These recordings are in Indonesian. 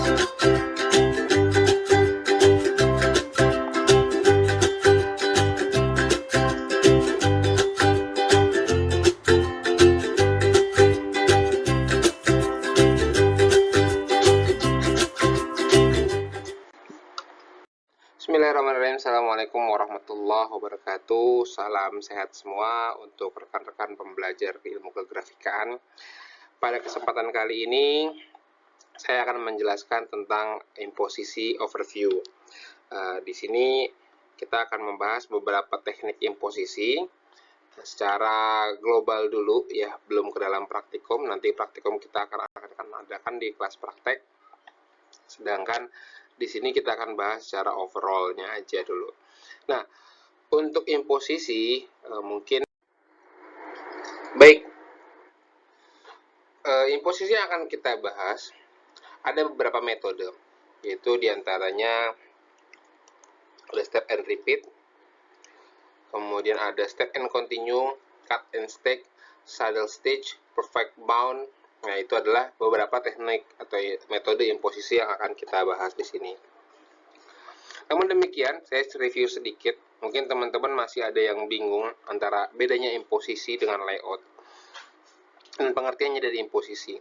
Bismillahirrahmanirrahim. Assalamualaikum warahmatullahi wabarakatuh. Salam sehat semua untuk rekan-rekan pembelajar ilmu kegrafikan. Pada kesempatan kali ini saya akan menjelaskan tentang imposisi overview. Di sini kita akan membahas beberapa teknik imposisi secara global dulu ya, belum ke dalam praktikum. Nanti praktikum kita akan adakan di kelas praktek. Sedangkan di sini kita akan bahas secara overall-nya aja dulu. Nah, untuk imposisi mungkin baik. Imposisi yang akan kita bahas ada beberapa metode, yaitu diantaranya ada step and repeat, kemudian ada step and continue, cut and stick, saddle stitch, perfect bound. Nah, itu adalah beberapa teknik atau metode imposisi yang akan kita bahas di sini. Namun demikian, saya review sedikit. Mungkin teman-teman masih ada yang bingung antara bedanya imposisi dengan layout dan pengertiannya dari imposisi.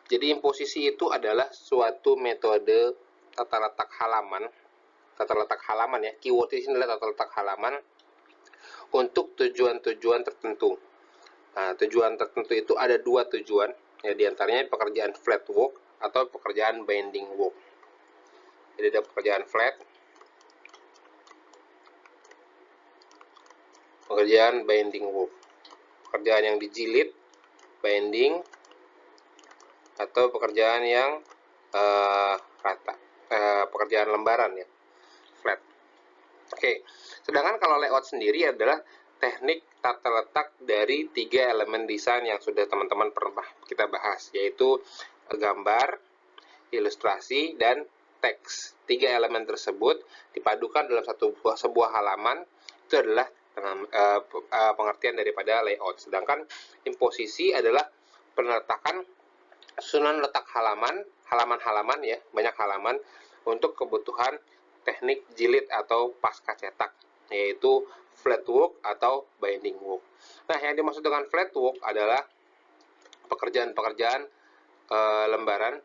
Jadi imposisi itu adalah suatu metode tata letak halaman ya. Keyword di sini adalah tata letak halaman untuk tujuan-tujuan tertentu. Nah, tujuan tertentu itu ada dua tujuan. Ya, diantaranya pekerjaan flat work atau pekerjaan binding work. Jadi ada pekerjaan flat, pekerjaan binding work, pekerjaan yang dijilid, binding, atau pekerjaan yang rata, pekerjaan lembaran ya, flat. Oke, sedangkan kalau layout sendiri adalah teknik tata letak dari 3 elemen desain yang sudah teman-teman pernah kita bahas, yaitu gambar, ilustrasi, dan teks. 3 elemen tersebut dipadukan dalam sebuah halaman, itu adalah pengertian daripada layout. Sedangkan imposisi adalah penetakan susunan letak halaman ya, banyak halaman untuk kebutuhan teknik jilid atau pasca cetak, yaitu flat work atau binding work. Nah, yang dimaksud dengan flat work adalah pekerjaan-pekerjaan lembaran.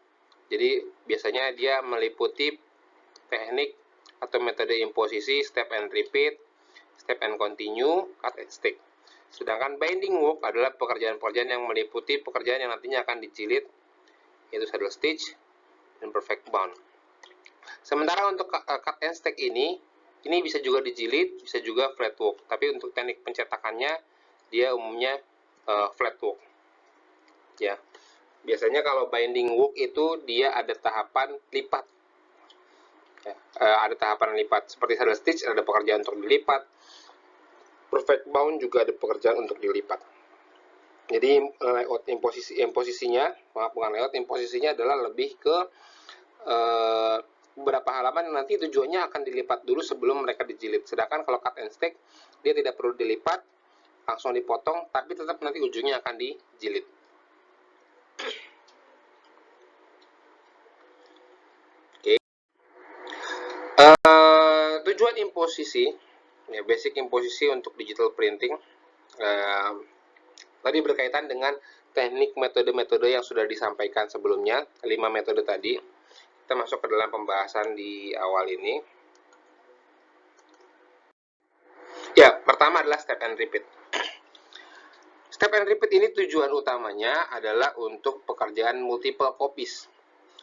Jadi biasanya dia meliputi teknik atau metode imposisi step and repeat, step and continue, cut and stick. Sedangkan binding work adalah pekerjaan-pekerjaan yang meliputi pekerjaan yang nantinya akan dijilid, yaitu saddle stitch dan perfect bound. Sementara untuk cut and stick ini bisa juga dijilid, bisa juga flat work. Tapi untuk teknik pencetakannya dia umumnya flat work. Ya. Biasanya kalau binding work itu dia ada tahapan lipat. Ya, ada tahapan lipat. Seperti saddle stitch ada pekerjaan untuk dilipat. Perfect bound juga ada pekerjaan untuk dilipat. Jadi layout imposisinya adalah lebih ke beberapa halaman yang nanti tujuannya akan dilipat dulu sebelum mereka dijilid. Sedangkan kalau cut and stick dia tidak perlu dilipat, langsung dipotong, tapi tetap nanti ujungnya akan dijilid. Oke. Tujuan imposisi ya, basic imposisi untuk digital printing tadi berkaitan dengan teknik metode-metode yang sudah disampaikan sebelumnya, 5 metode tadi. Kita masuk ke dalam pembahasan di awal ini. Ya, pertama adalah step and repeat. Step and repeat ini tujuan utamanya adalah untuk pekerjaan multiple copies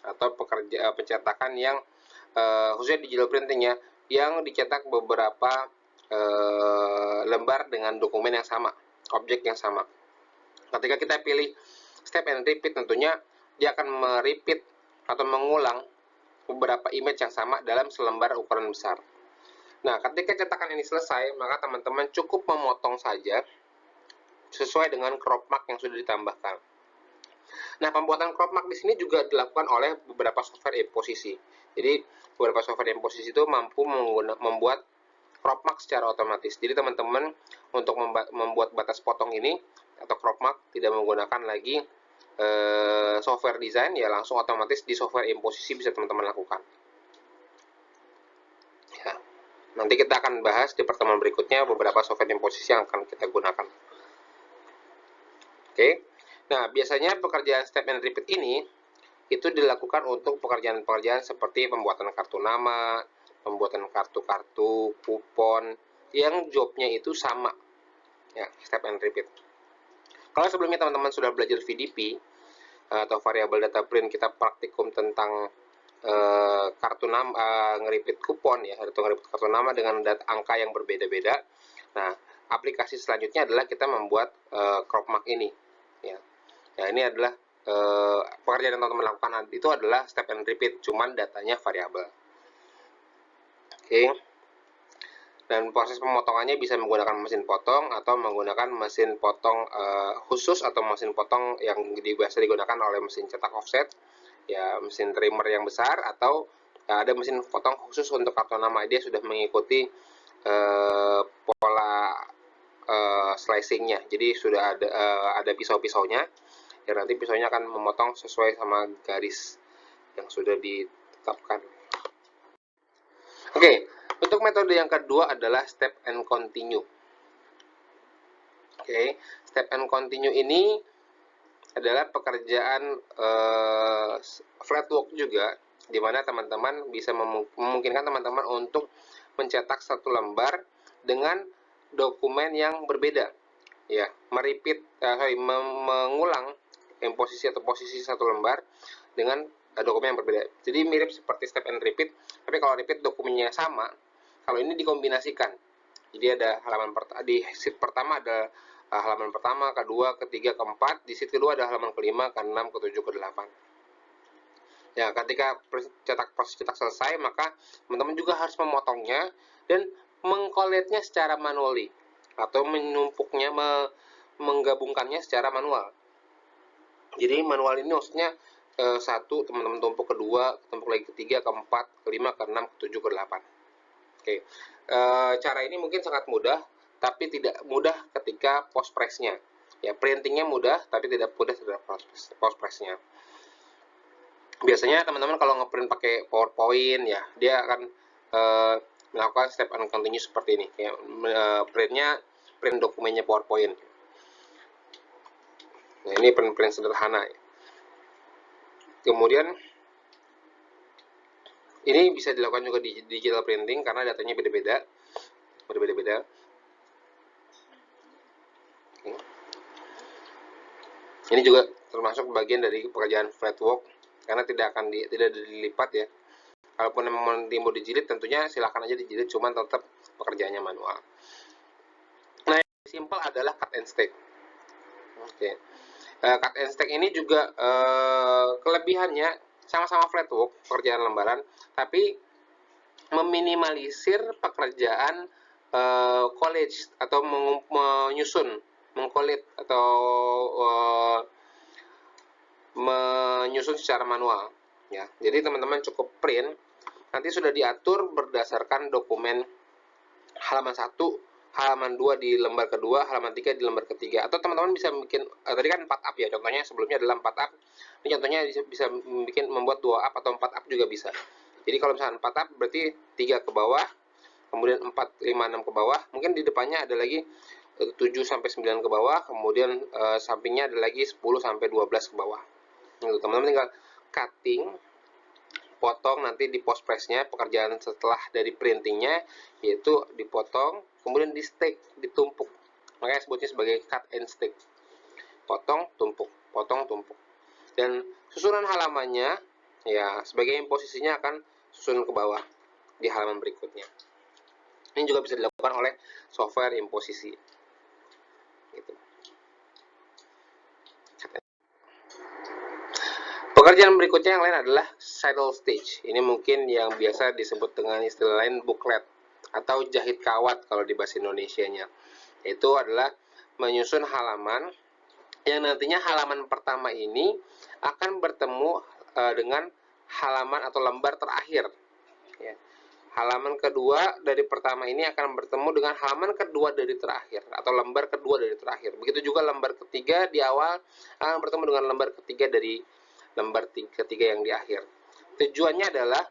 atau pencetakan yang khususnya digital printing ya, yang dicetak beberapa lembar dengan dokumen yang sama, objek yang sama. Ketika kita pilih step and repeat, tentunya dia akan merepeat atau mengulang beberapa image yang sama dalam selembar ukuran besar. Nah, ketika cetakan ini selesai, maka teman-teman cukup memotong saja sesuai dengan crop mark yang sudah ditambahkan. Nah, pembuatan crop mark di sini juga dilakukan oleh beberapa software imposisi. Jadi, beberapa software imposisi itu mampu membuat crop mark secara otomatis. Jadi, teman-teman untuk membuat batas potong ini atau crop mark tidak menggunakan lagi software design, ya langsung otomatis di software imposisi bisa teman-teman lakukan. Ya, nanti kita akan bahas di pertemuan berikutnya beberapa software imposisi yang akan kita gunakan. Oke. Nah, biasanya pekerjaan step and repeat ini itu dilakukan untuk pekerjaan-pekerjaan seperti pembuatan kartu nama, pembuatan kartu-kartu, kupon, yang jobnya itu sama. Ya, step and repeat. Kalau sebelumnya teman-teman sudah belajar VDP atau variable data print, kita praktikum tentang kartu nama, nge-repeat kupon ya, atau nge-repeat kartu nama dengan angka yang berbeda-beda. Nah, aplikasi selanjutnya adalah kita membuat crop mark ini. Ya, ini adalah pekerjaan yang teman-teman lakukan itu adalah step and repeat, cuman datanya variabel. Oke. Dan proses pemotongannya bisa menggunakan mesin potong atau menggunakan mesin potong khusus atau mesin potong yang biasa digunakan oleh mesin cetak offset, ya mesin trimmer yang besar, atau ya, ada mesin potong khusus untuk kartu nama. Dia sudah mengikuti pola slicingnya, jadi sudah ada pisau-pisaunya. Ya, nanti pisaunya akan memotong sesuai sama garis yang sudah ditetapkan. Oke, untuk metode yang kedua adalah step and continue. Oke, step and continue ini adalah pekerjaan flat work juga, di mana teman-teman bisa memungkinkan teman-teman untuk mencetak satu lembar dengan dokumen yang berbeda, ya, mengulang posisi atau posisi satu lembar dengan dokumen yang berbeda. Jadi mirip seperti step and repeat, tapi kalau repeat dokumennya sama, kalau ini dikombinasikan. Jadi ada halaman di sheet pertama ada halaman pertama, kedua, ketiga, keempat. Di sheet kedua ada halaman kelima, keenam, ketujuh, kedelapan. Ya, ketika proses cetak selesai, maka teman-teman juga harus memotongnya dan mengcollate-nya secara manually atau menumpuknya, menggabungkannya secara manual. Jadi manual ini maksudnya satu teman-teman tumpuk, kedua tumpuk lagi, ketiga, keempat, kelima, keenam, ketujuh, kedelapan. Oke, cara ini mungkin sangat mudah, tapi tidak mudah ketika post press-nya. Ya, printingnya mudah, tapi tidak mudah setelah post press-nya. Biasanya teman-teman kalau ngeprint pakai PowerPoint, ya dia akan melakukan step and continue seperti ini. Kayak print dokumennya PowerPoint. Nah, ini print sederhana. Kemudian ini bisa dilakukan juga di digital printing karena datanya beda-beda. Ini juga termasuk bagian dari pekerjaan flat work karena tidak dilipat ya. Kalaupun memang mau dijilid, tentunya silakan aja dijilid, cuman tetap pekerjaannya manual. Nah, yang simple adalah cut and stick. Oke. Cut and stick ini juga kelebihannya sama-sama flat work, pekerjaan lembaran, tapi meminimalisir pekerjaan collage atau mengcollate atau menyusun secara manual. Ya, jadi teman-teman cukup print, nanti sudah diatur berdasarkan dokumen halaman 1, halaman 2 di lembar kedua, halaman 3 di lembar ketiga. Atau teman-teman bisa bikin, tadi kan 4 up ya, contohnya sebelumnya adalah 4 up. Ini contohnya bisa membuat 2 up atau 4 up juga bisa. Jadi kalau misalnya 4 up berarti 3 ke bawah, kemudian 4, 5, 6 ke bawah. Mungkin di depannya ada lagi 7 sampai 9 ke bawah, kemudian sampingnya ada lagi 10 sampai 12 ke bawah. Teman-teman tinggal cutting, potong nanti di post press-nya, pekerjaan setelah dari printingnya, yaitu dipotong, kemudian di stick, ditumpuk. Makanya sebutnya sebagai cut and stick. Potong, tumpuk, potong, tumpuk. Dan susunan halamannya, ya sebagai posisinya akan susun ke bawah di halaman berikutnya. Ini juga bisa dilakukan oleh software imposisi. Gitu. Pekerjaan berikutnya yang lain adalah saddle stitch. Ini mungkin yang biasa disebut dengan istilah lain booklet atau jahit kawat kalau di bahasa Indonesianya. Itu adalah menyusun halaman yang nantinya halaman pertama ini akan bertemu dengan halaman atau lembar terakhir. Ya. halaman kedua dari pertama ini akan bertemu dengan halaman kedua dari terakhir atau lembar kedua dari terakhir. Begitu juga lembar ketiga di awal akan bertemu dengan lembar ketiga dari lembar ketiga yang di akhir. Tujuannya adalah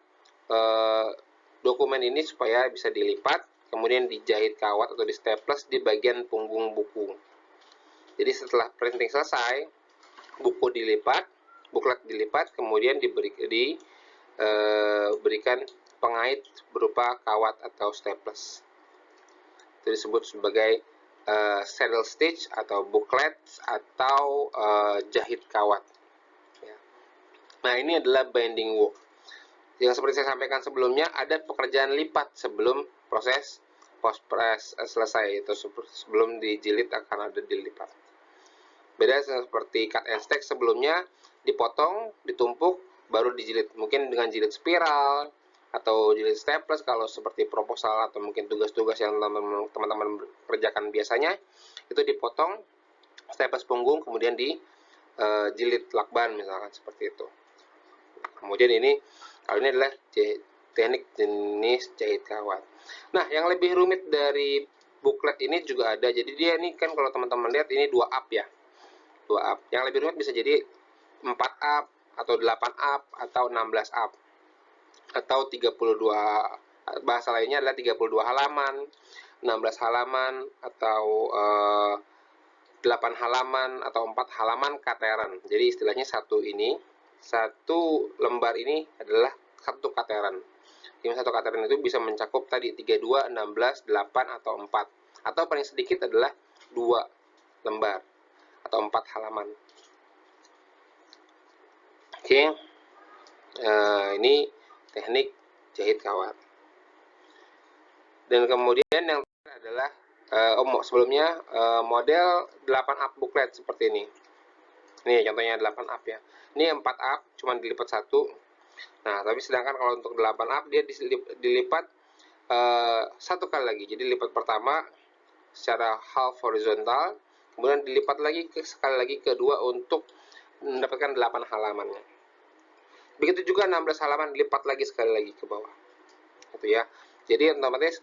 dokumen ini supaya bisa dilipat, kemudian dijahit kawat atau di staples di bagian punggung buku. Jadi setelah printing selesai, buku dilipat, buklet dilipat, kemudian diberikan pengait berupa kawat atau staples. Itu disebut sebagai saddle stitch atau booklet atau jahit kawat. Nah, ini adalah binding work. Yang seperti saya sampaikan sebelumnya, ada pekerjaan lipat sebelum proses post press selesai, itu sebelum dijilid akan ada dilipat. Beda seperti cut and stack, sebelumnya dipotong, ditumpuk, baru dijilid. Mungkin dengan jilid spiral atau jilid staples kalau seperti proposal atau mungkin tugas-tugas yang teman-teman kerjakan biasanya, itu dipotong staples punggung, kemudian dijilid lakban misalkan seperti itu. Kemudian kalau ini adalah teknik jenis jahit kawat. Nah, yang lebih rumit dari booklet ini juga ada. Jadi dia ini kan kalau teman-teman lihat ini 2 up ya. 2 up. Yang lebih rumit bisa jadi 4 up atau 8 up atau 16 up. Atau 32, bahasa lainnya adalah 32 halaman, 16 halaman atau 8 halaman atau 4 halaman kateran. Jadi istilahnya satu lembar ini adalah satu kateran. Yang satu kateran itu bisa mencakup tadi 32, 16, 8 atau 4. Atau paling sedikit adalah 2 lembar atau 4 halaman. Oke. Ini teknik jahit kawat. Dan kemudian yang terakhir adalah sebelumnya model 8 up booklet seperti ini. Ini contohnya 8 up ya. Ini 4 up, cuma dilipat satu. Nah, tapi sedangkan kalau untuk 8 up, dia dilipat satu kali lagi. Jadi lipat pertama secara half horizontal, kemudian dilipat lagi sekali lagi kedua untuk mendapatkan 8 halamannya. Begitu juga 16 halaman dilipat lagi sekali lagi ke bawah. Gitu ya. Jadi otomatis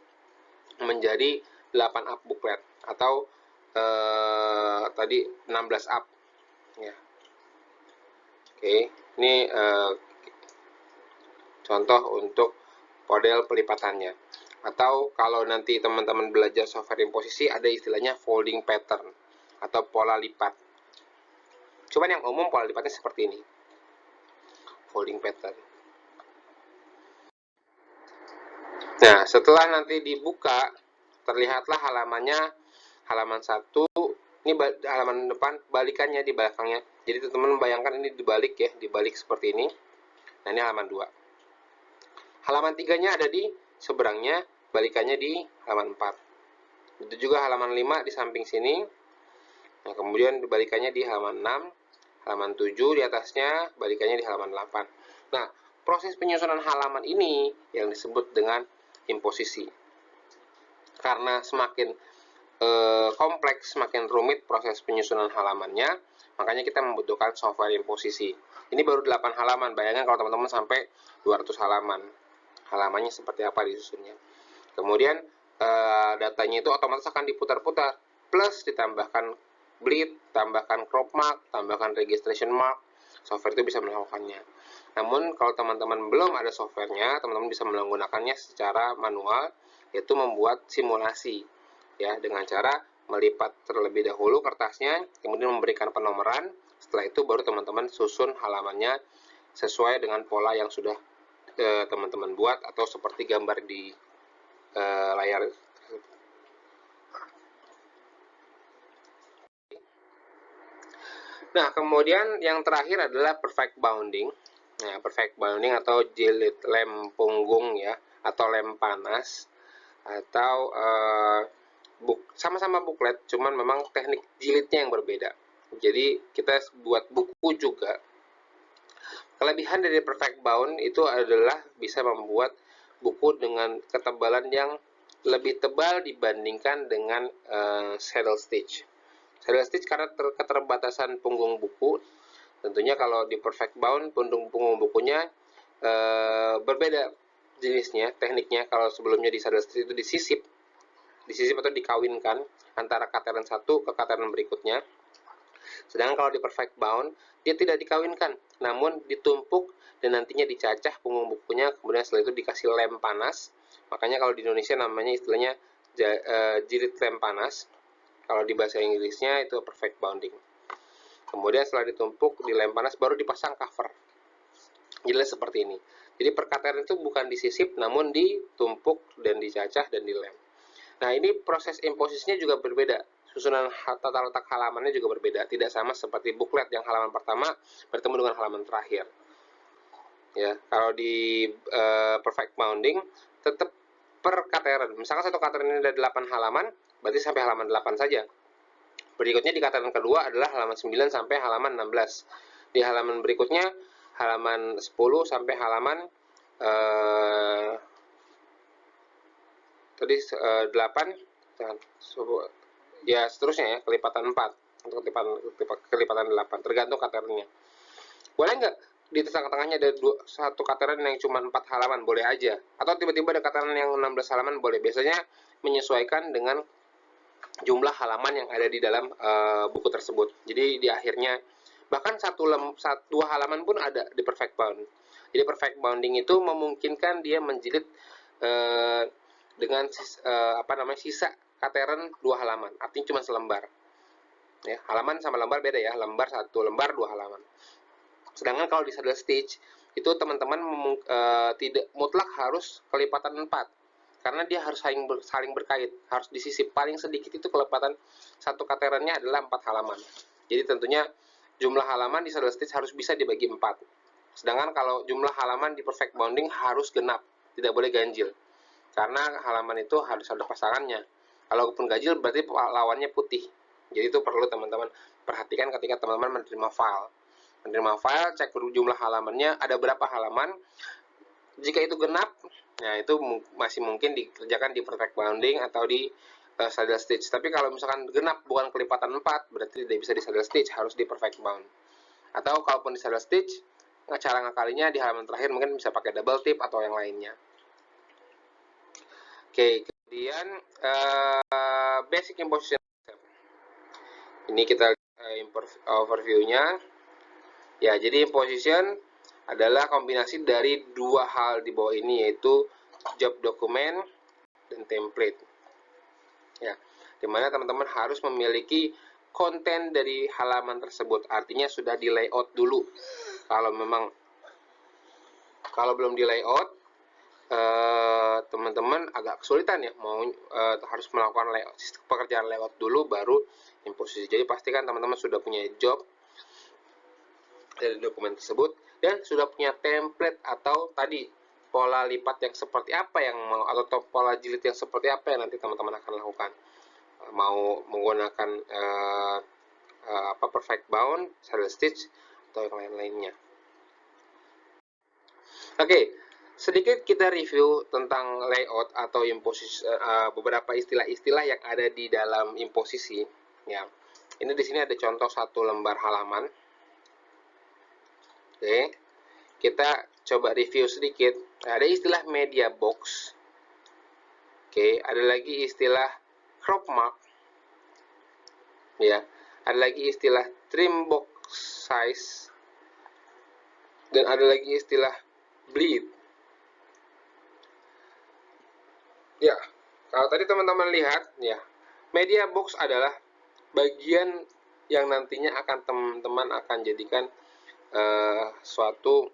menjadi 8 up booklet atau tadi 16 up ya. Oke, ini contoh untuk model pelipatannya. Atau kalau nanti teman-teman belajar software imposisi, ada istilahnya folding pattern atau pola lipat. Cuman yang umum pola lipatnya seperti ini, folding pattern. Nah, setelah nanti dibuka, terlihatlah halamannya, halaman 1, ini halaman depan, balikannya di belakangnya. Jadi teman-teman bayangkan ini dibalik ya, dibalik seperti ini. Nah, ini halaman 2. Halaman 3-nya ada di seberangnya, balikannya di halaman 4. Itu juga halaman 5 di samping sini. Nah, kemudian dibalikannya di halaman 6, halaman 7 di atasnya, balikannya di halaman 8. Nah, proses penyusunan halaman ini yang disebut dengan imposisi. Karena semakin kompleks, semakin rumit proses penyusunan halamannya, makanya kita membutuhkan software imposisi. Ini baru 8 halaman, bayangkan kalau teman-teman sampai 200 halaman. Halamannya seperti apa disusunnya. Kemudian datanya itu otomatis akan diputar-putar, plus ditambahkan bleed, tambahkan crop mark, tambahkan registration mark. Software itu bisa melakukannya. Namun kalau teman-teman belum ada softwarenya, teman-teman bisa menggunakannya secara manual, yaitu membuat simulasi ya, dengan cara melipat terlebih dahulu kertasnya, kemudian memberikan penomoran. Setelah itu baru teman-teman susun halamannya sesuai dengan pola yang sudah teman-teman buat atau seperti gambar di layar. Nah, kemudian yang terakhir adalah perfect bounding. Nah, perfect bounding atau jilid lem punggung ya, atau lem panas, atau sama-sama booklet, cuman memang teknik jilidnya yang berbeda. Jadi kita buat buku juga. Kelebihan dari perfect bound itu adalah bisa membuat buku dengan ketebalan yang lebih tebal dibandingkan dengan saddle stitch. Saddle stitch karena keterbatasan punggung buku, tentunya kalau di perfect bound punggung bukunya berbeda jenisnya, tekniknya. Kalau sebelumnya di saddle stitch itu disisip atau dikawinkan antara kateran satu ke kateran berikutnya. Sedangkan kalau di perfect bound, dia tidak dikawinkan, namun ditumpuk dan nantinya dicacah punggung bukunya, kemudian setelah itu dikasih lem panas. Makanya kalau di Indonesia namanya istilahnya jilid lem panas. Kalau di bahasa Inggrisnya itu perfect bounding. Kemudian setelah ditumpuk di lem panas baru dipasang cover. Jelas seperti ini. Jadi per kateran itu bukan disisip, namun ditumpuk dan dicacah dan dilem. Nah, ini proses imposisinya juga berbeda. Susunan tata letak halamannya juga berbeda. Tidak sama seperti booklet yang halaman pertama bertemu dengan halaman terakhir. Ya, kalau di perfect bounding tetap per kateran. Misalkan satu kateran ini ada 8 halaman, berarti sampai halaman 8 saja. Berikutnya di kateran kedua adalah halaman 9 sampai halaman 16. Di halaman berikutnya halaman 10 sampai halaman tadi 8 ya seterusnya ya, kelipatan 4 untuk kelipatan 8 tergantung katerannya. Boleh nggak di tengah-tengahnya ada satu kateran yang cuma 4 halaman? Boleh aja. Atau tiba-tiba ada kateran yang 16 halaman? Boleh. Biasanya menyesuaikan dengan jumlah halaman yang ada di dalam buku tersebut. Jadi di akhirnya bahkan dua halaman pun ada di perfect bound. Jadi perfect bounding itu memungkinkan dia menjilid dengan sisa kateran 2 halaman, artinya cuma selembar. Ya, halaman sama lembar beda ya, lembar 1 lembar 2 halaman. Sedangkan kalau di saddle stitch itu teman-teman tidak mutlak harus kelipatan 4, karena dia harus saling berkait, harus disisip. Paling sedikit itu kelipatan satu katerannya adalah 4 halaman. Jadi tentunya jumlah halaman di saddle stitch harus bisa dibagi 4. Sedangkan kalau jumlah halaman di perfect bounding harus genap, tidak boleh ganjil. Karena halaman itu harus ada pasangannya. Kalaupun ganjil berarti lawannya putih. Jadi itu perlu teman-teman perhatikan ketika teman-teman menerima file. Menerima file, cek jumlah halamannya, ada berapa halaman. Jika itu genap, nah itu masih mungkin dikerjakan di perfect bounding atau di saddle stitch. Tapi kalau misalkan genap bukan kelipatan 4, berarti tidak bisa di saddle stitch, harus di perfect bound. Atau kalaupun di saddle stitch, cara ngakalinya di halaman terakhir mungkin bisa pakai double tip atau yang lainnya. Oke, kemudian basic imposition. Ini kita overview-nya. Ya, jadi imposition adalah kombinasi dari dua hal di bawah ini, yaitu job document dan template. Ya, dimana teman-teman harus memiliki konten dari halaman tersebut. Artinya sudah di layout dulu. Kalau belum di layout, teman-teman agak kesulitan ya, harus melakukan pekerjaan layout dulu baru imposisi. Jadi pastikan teman-teman sudah punya job dari dokumen tersebut dan sudah punya template atau tadi pola lipat yang seperti apa yang mau, atau pola jilid yang seperti apa yang nanti teman-teman akan lakukan. Mau menggunakan perfect bound, saddle stitch atau yang lain-lainnya. Oke. Sedikit kita review tentang layout atau imposisi, beberapa istilah-istilah yang ada di dalam imposisi. Ya, ini di sini ada contoh satu lembar halaman. Oke, kita coba review sedikit. Ada istilah media box. Oke, ada lagi istilah crop mark. Ya, ada lagi istilah trim box size. Dan ada lagi istilah bleed. Ya, kalau tadi teman-teman lihat, ya, media box adalah bagian yang nantinya akan teman-teman akan jadikan suatu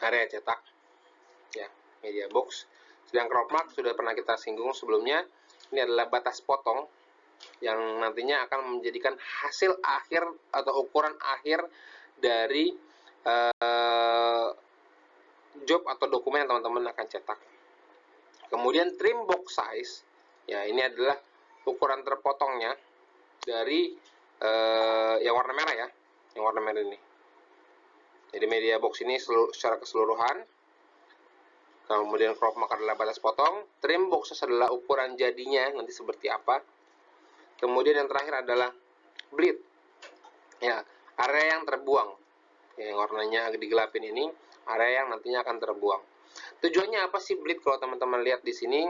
area cetak. Ya, media box. Sedang crop mark sudah pernah kita singgung sebelumnya. Ini adalah batas potong yang nantinya akan menjadikan hasil akhir atau ukuran akhir dari job atau dokumen yang teman-teman akan cetak. Kemudian trim box size, ya ini adalah ukuran terpotongnya dari yang warna merah ya, yang warna merah ini. Jadi media box ini secara keseluruhan. Kemudian crop mark adalah batas potong, trim box adalah ukuran jadinya nanti seperti apa. Kemudian yang terakhir adalah bleed, ya area yang terbuang, yang warnanya digelapin ini area yang nantinya akan terbuang. Tujuannya apa sih bleed? Kalau teman-teman lihat di sini,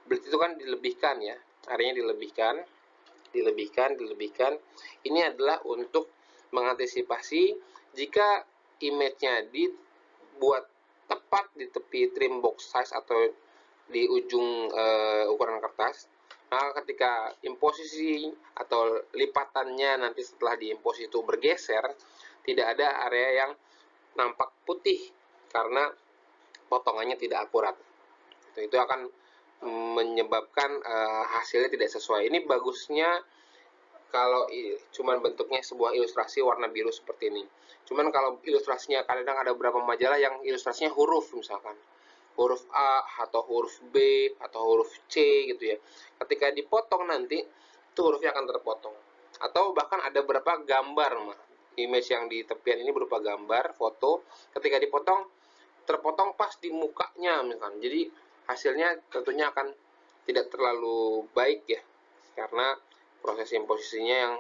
bleed itu kan dilebihkan ya, areanya dilebihkan. Ini adalah untuk mengantisipasi jika image-nya dibuat tepat di tepi trim box size atau di ujung ukuran kertas. Nah, ketika imposisi atau lipatannya nanti setelah diimposi itu bergeser, tidak ada area yang nampak putih karena potongannya tidak akurat. Itu akan menyebabkan hasilnya tidak sesuai. Ini bagusnya kalau cuman bentuknya sebuah ilustrasi warna biru seperti ini. Cuman kalau ilustrasinya, kadang ada beberapa majalah yang ilustrasinya huruf, misalkan huruf A atau huruf B atau huruf C gitu ya. Ketika dipotong nanti itu hurufnya akan terpotong. Atau bahkan ada beberapa gambar mah. Image yang di tepian ini berupa gambar, foto. Ketika dipotong terpotong pas di mukanya misalkan. Jadi hasilnya tentunya akan tidak terlalu baik ya. Karena proses imposisinya yang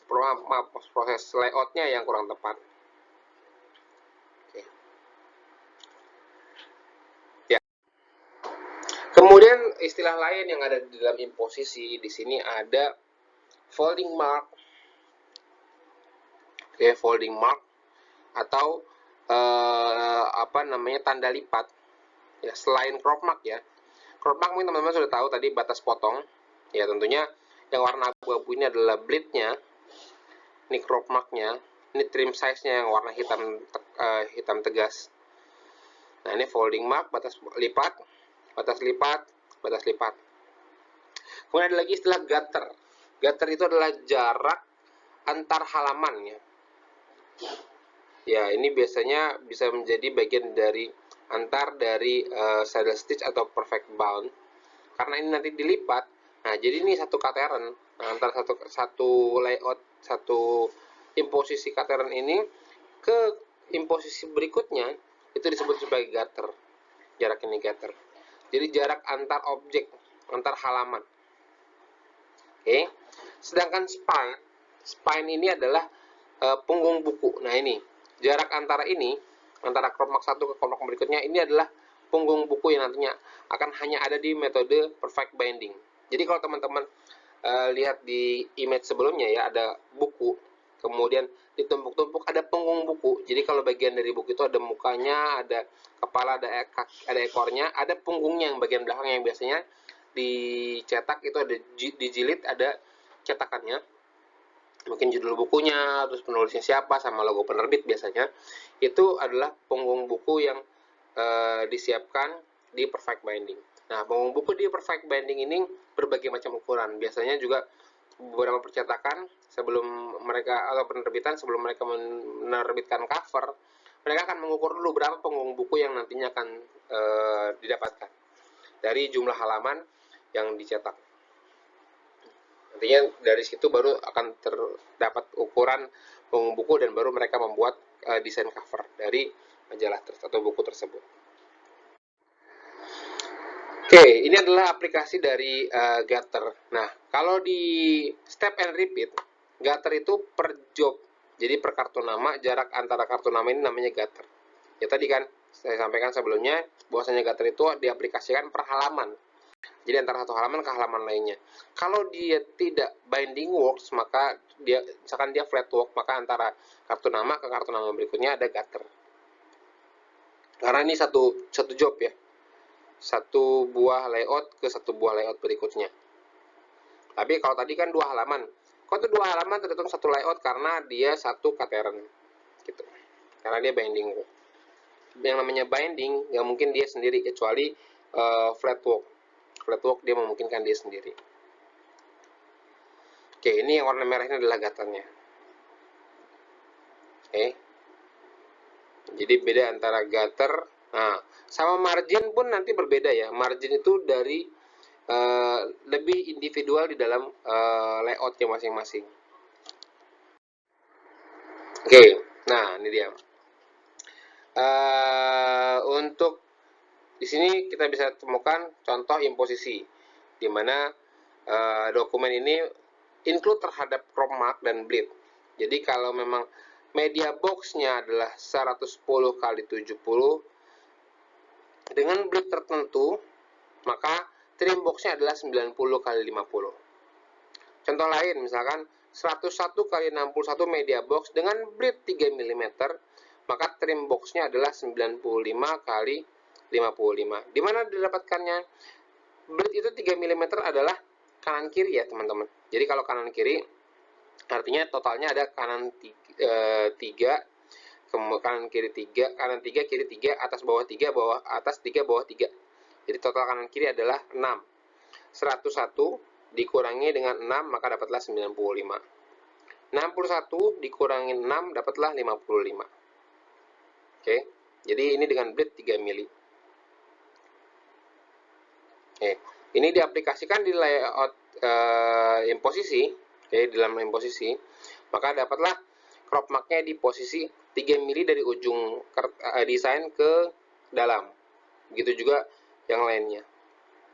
proses layoutnya yang kurang tepat. Kemudian istilah lain yang ada di dalam imposisi di sini ada folding mark, folding mark atau tanda lipat. Ya, selain crop mark ya, crop mark mungkin teman-teman sudah tahu tadi batas potong. Ya tentunya yang warna abu-abu ini adalah bleednya, ini crop marknya, ini trim size-nya yang warna hitam tegas. Nah ini folding mark, batas lipat. Kemudian ada lagi istilah gutter. Gutter itu adalah jarak antar halaman ya. Ya, ini biasanya bisa menjadi bagian dari saddle stitch atau perfect bound. Karena ini nanti dilipat. Nah, jadi ini satu kateran. Nah, antara satu layout, satu imposisi kateran ini ke imposisi berikutnya itu disebut sebagai gutter. Jarak ini gutter. Jadi jarak antar objek, antar halaman. Oke. Sedangkan spine ini adalah punggung buku. Nah ini, jarak antara crop mark 1 ke crop mark berikutnya, ini adalah punggung buku yang nantinya akan hanya ada di metode perfect binding. Jadi kalau teman-teman lihat di image sebelumnya ya, ada buku, kemudian ditumpuk-tumpuk ada punggung buku. Jadi kalau bagian dari buku itu ada mukanya, ada kepala, ada ekornya, ada punggungnya yang bagian belakang yang biasanya dicetak itu ada dijilid, ada cetakannya. Mungkin judul bukunya, terus penulisnya siapa, sama logo penerbit biasanya. Itu adalah punggung buku yang disiapkan di perfect binding. Nah, punggung buku di perfect binding ini berbagai macam ukuran. Biasanya juga beberapa percetakan sebelum mereka atau penerbitan sebelum mereka menerbitkan cover, mereka akan mengukur dulu berapa punggung buku yang nantinya akan didapatkan dari jumlah halaman yang dicetak. Nantinya dari situ baru akan terdapat ukuran punggung buku dan baru mereka membuat desain cover dari majalah atau buku tersebut. Oke, ini adalah aplikasi dari gutter. Nah, kalau di step and repeat, gutter itu per job. Jadi per kartu nama, jarak antara kartu nama ini namanya gutter. Ya tadi kan saya sampaikan sebelumnya bahwasanya gutter itu diaplikasikan per halaman. Jadi antara satu halaman ke halaman lainnya. Kalau dia tidak binding works, maka misalkan dia flat work, maka antara kartu nama ke kartu nama berikutnya ada gutter. Karena ini satu job ya. Satu buah layout ke satu buah layout berikutnya. Tapi kalau tadi kan 2 halaman. Kalau itu 2 halaman terhitung satu layout karena dia satu kateran. Gitu. Karena dia binding. Yang namanya binding nggak mungkin dia sendiri kecuali flat work. Flat work dia memungkinkan dia sendiri. Oke, ini yang warna merah ini adalah gutternya. Oke. Jadi beda antara gutter. Nah, sama margin pun nanti berbeda ya. Margin itu dari lebih individual di dalam layoutnya masing-masing. Oke, nah ini dia. Untuk di sini kita bisa temukan contoh imposisi, di mana dokumen ini include terhadap crop mark dan bleed. Jadi kalau memang media box-nya adalah 110 kali 70 dengan blit tertentu, maka trim box-nya adalah 90 kali 50. Contoh lain, misalkan 101 kali 61 media box dengan blit 3 mm, maka trim box-nya adalah 95 kali 55. Di mana didapatkannya? Blit itu 3 mm adalah kanan kiri ya, teman-teman. Jadi kalau kanan kiri artinya totalnya ada kanan 3, kanan kiri 3, kanan 3, kiri 3, atas bawah 3, bawah atas 3, bawah 3. Jadi total kanan kiri adalah 6. 101 dikurangi dengan 6 maka dapatlah 95. 61 dikurangi 6 dapatlah 55. Oke. Jadi ini dengan blit 3 mili. Oke. Ini diaplikasikan di layout imposisi, oke, di dalam imposisi, maka dapatlah crop mark-nya di posisi 3 mili dari ujung desain ke dalam. Begitu juga yang lainnya.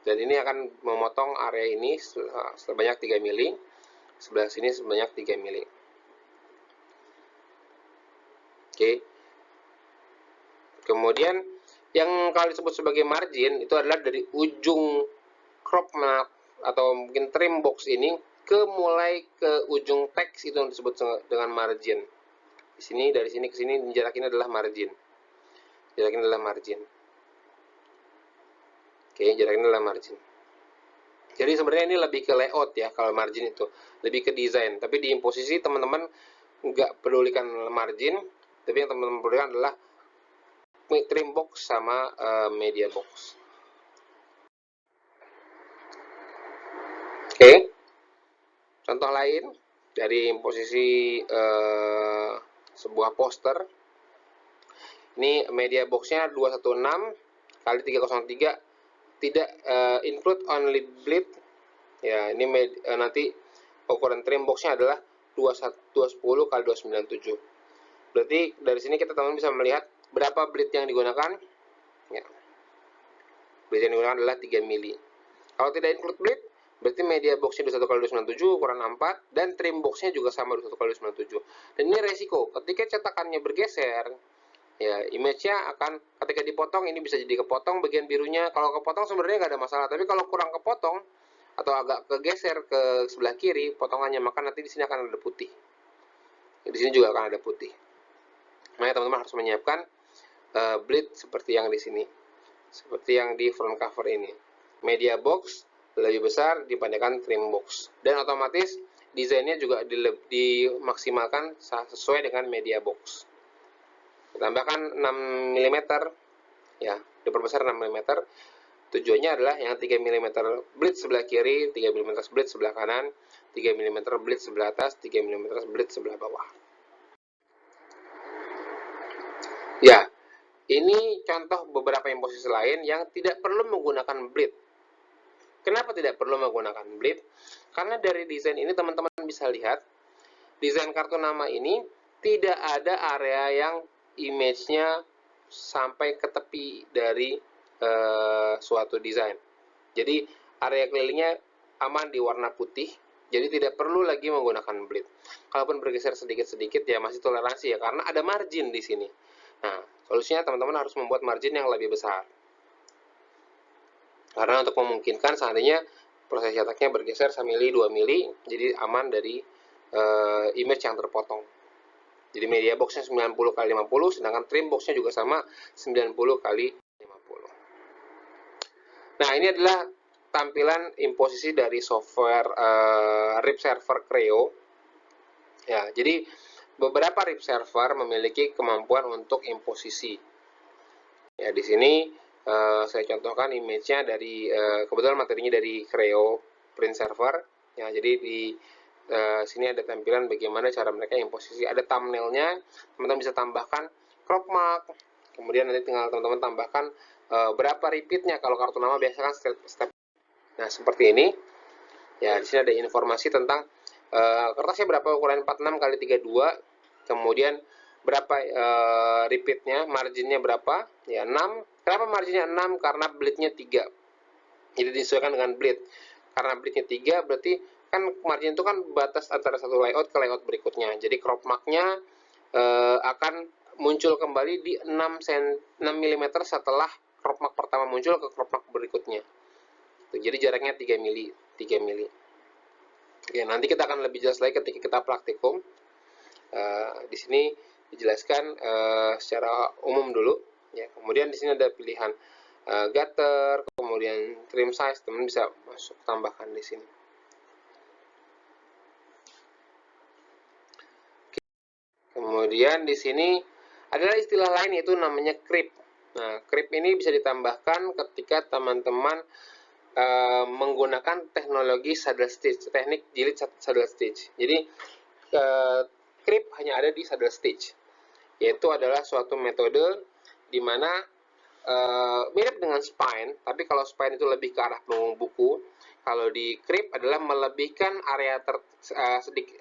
Dan ini akan memotong area ini sebanyak 3 mili, sebelah sini sebanyak 3 mili. Oke. Kemudian yang kalau disebut sebagai margin itu adalah dari ujung crop mark atau mungkin trim box ini mulai ke ujung teks, itu yang disebut dengan margin. Di sini, dari sini ke sini jarak ini adalah margin. Jarak ini adalah margin. Oke, jarak ini adalah margin. Jadi sebenarnya ini lebih ke layout ya, kalau margin itu lebih ke desain. Tapi di imposisi teman-teman nggak pedulikan margin, tapi yang teman-teman pedulikan adalah trim box sama media box. Oke. Contoh lain dari posisi sebuah poster. Ini media box-nya 216 kali 303, tidak include only blit. Ya, ini nanti ukuran trim box-nya adalah 210 kali 297. Berarti dari sini kita teman-teman bisa melihat berapa blit yang digunakan. Ya. Blit yang digunakan adalah 3 mili. Kalau tidak include blit, berarti media box-nya 21 kali 297 ukuran 4, dan trim box-nya juga sama 21 kali 297. Dan ini resiko, ketika cetakannya bergeser, ya image-nya akan ketika dipotong ini bisa jadi kepotong bagian birunya. Kalau kepotong sebenarnya nggak ada masalah, tapi kalau kurang kepotong atau agak kegeser ke sebelah kiri potongannya, maka nanti di sini akan ada putih. Di sini juga akan ada putih. Makanya teman-teman harus menyiapkan blit seperti yang di sini, seperti yang di front cover ini. Media box lebih besar dibandingkan trim box, dan otomatis desainnya juga dimaksimalkan sesuai dengan media box. Ditambahkan 6 mm ya, diperbesar 6 mm. Tujuannya adalah yang 3 mm blit sebelah kiri, 3 mm blit sebelah kanan, 3 mm blit sebelah atas, 3 mm blit sebelah bawah. Ya, ini contoh beberapa imposisi lain yang tidak perlu menggunakan blit. Kenapa tidak perlu menggunakan blit? Karena dari desain ini teman-teman bisa lihat, desain kartu nama ini tidak ada area yang image-nya sampai ke tepi dari suatu desain. Jadi area kelilingnya aman di warna putih, jadi tidak perlu lagi menggunakan blit. Kalaupun bergeser sedikit-sedikit ya masih toleransi ya, karena ada margin di sini. Nah, solusinya teman-teman harus membuat margin yang lebih besar. Karena untuk memungkinkan seandainya proses cetaknya bergeser 1 mili, 2 mili, jadi aman dari image yang terpotong. Jadi media boxnya 90 kali 50, sedangkan trim boxnya juga sama 90 kali 50. Nah, ini adalah tampilan imposisi dari software RIP server Creo. Ya, jadi beberapa RIP server memiliki kemampuan untuk imposisi. Ya, di sini saya contohkan image-nya dari kebetulan materinya dari Creo Print Server. Ya, jadi di sini ada tampilan bagaimana cara mereka imposisi. Ada thumbnailnya, teman-teman bisa tambahkan crop mark. Kemudian nanti tinggal teman-teman tambahkan berapa repeatnya. Kalau kartu nama biasanya kan step. Nah, seperti ini. Ya, di sini ada informasi tentang kertasnya berapa, ukuran 46 kali 32. Kemudian berapa repeatnya, marginnya berapa? Ya, 6. Kenapa marginnya 6? Karena blitnya 3. Jadi disesuaikan dengan blit. Karena blitnya 3, berarti kan margin itu kan batas antara satu layout ke layout berikutnya. Jadi crop mark-nya akan muncul kembali di 6 mm setelah crop mark pertama muncul ke crop mark berikutnya. Jadi jaraknya 3 mili. Oke, nanti kita akan lebih jelas lagi ketika kita praktikum. Di sini dijelaskan secara umum dulu. Ya, kemudian di sini ada pilihan gutter, kemudian trim size, teman bisa masuk tambahkan di sini. Kemudian di sini adalah istilah lain yaitu namanya creep. Nah, creep ini bisa ditambahkan ketika teman-teman menggunakan teknologi saddle stitch, teknik jilid saddle stitch. Jadi creep hanya ada di saddle stitch, yaitu adalah suatu metode di mana mirip dengan spine, tapi kalau spine itu lebih ke arah punggung buku. Kalau di creep adalah melebihkan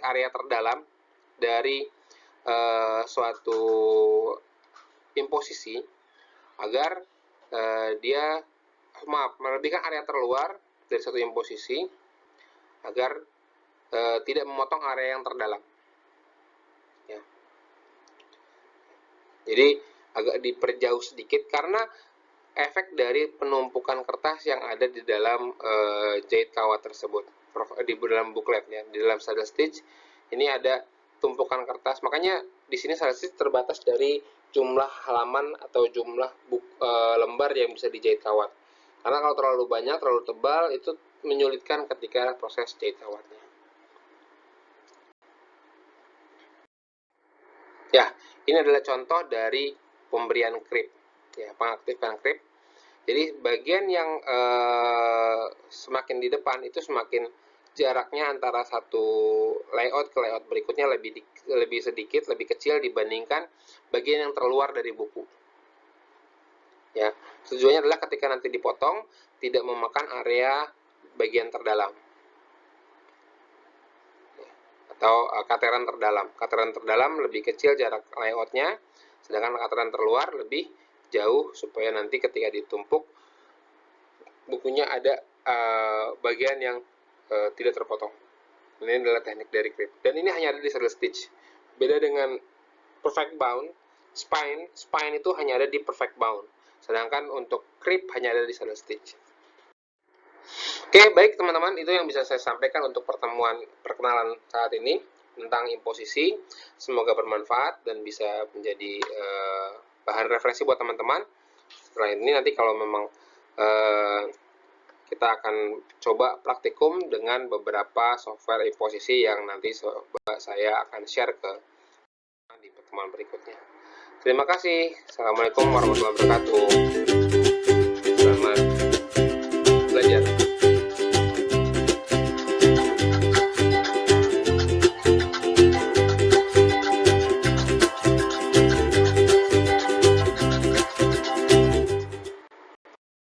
area terdalam dari suatu imposisi agar dia melebihkan area terluar dari suatu imposisi agar tidak memotong area yang terdalam. Ya. Jadi agak diperjauh sedikit karena efek dari penumpukan kertas yang ada di dalam jahit kawat tersebut. Di dalam booklet ya, di dalam saddle stitch ini ada tumpukan kertas. Makanya di sini saddle stitch terbatas dari jumlah halaman atau jumlah lembar yang bisa dijahit kawat. Karena kalau terlalu banyak, terlalu tebal, itu menyulitkan ketika proses jahit kawatnya. Ya, ini adalah contoh dari pemberian creep, ya, pengaktifkan creep. Jadi bagian yang semakin di depan itu semakin jaraknya antara satu layout ke layout berikutnya lebih sedikit, lebih kecil dibandingkan bagian yang terluar dari buku. Ya, tujuannya adalah ketika nanti dipotong tidak memakan area bagian terdalam atau kateran terdalam. Kateran terdalam lebih kecil jarak layoutnya, sedangkan kateran terluar lebih jauh supaya nanti ketika ditumpuk bukunya ada bagian yang tidak terpotong. Ini adalah teknik dari creep. Dan ini hanya ada di saddle stitch. Beda dengan perfect bound, spine itu hanya ada di perfect bound. Sedangkan untuk creep hanya ada di saddle stitch. Oke, baik teman-teman, itu yang bisa saya sampaikan untuk perkenalan saat ini tentang imposisi. Semoga bermanfaat dan bisa menjadi bahan referensi buat teman-teman. Setelah ini nanti kalau memang kita akan coba praktikum dengan beberapa software imposisi yang nanti saya akan share di pertemuan berikutnya. Terima kasih. Assalamualaikum warahmatullahi wabarakatuh.